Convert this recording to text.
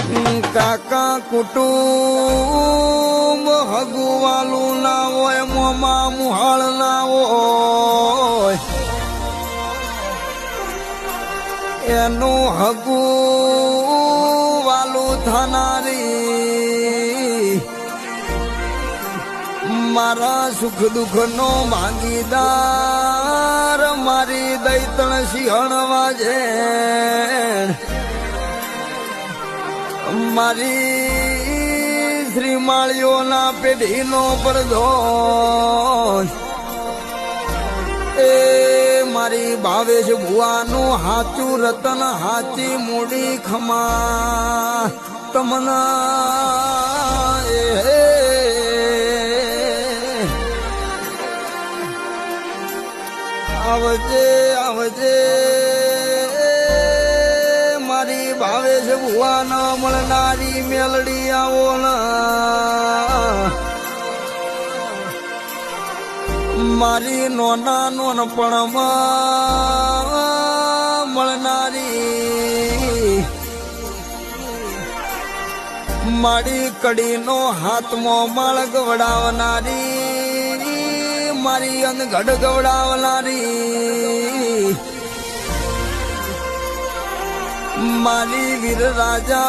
કાકા કુટુંબ હગુવાલું ના હોય, મોમાં મુહાળ ના હોય, એનું હગુવાલું થનારી મારા સુખ દુઃખ નો ભાગીદાર મારી દૈતણ સિંહણ વાજે મારી શ્રીમાળીઓના પેઢીનો પડધો એ મારી ભાવેશ ભુવાનું હાચું રતન હાચી મૂડી ખમા તમના આવજે આવજે મારી ભાવેશ ભુવાના મળનારી મેલડી આવો ના મારી નોના નોનપણમાં મળનારી મારી કડીનો હાથમાં માળ ગવડાવનારી મારી અનગઢ ગવડાવનારી મારી વીર રાજા